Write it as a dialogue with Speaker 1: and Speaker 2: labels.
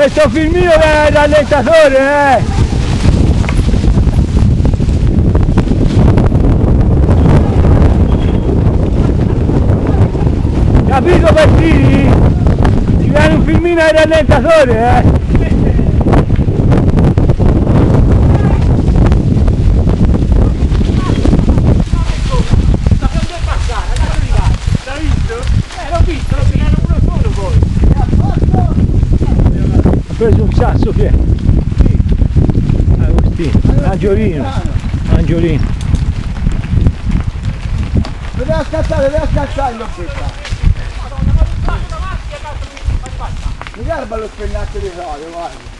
Speaker 1: Questo filmino è l'allentatore, Capito Bettini? Ci viene un filmino ai rallentatore, Ha preso un sasso che è? Agostino, Angiolino.
Speaker 2: Deve scattare il lobbetta. Mi garba lo spennaccio di sale, guarda.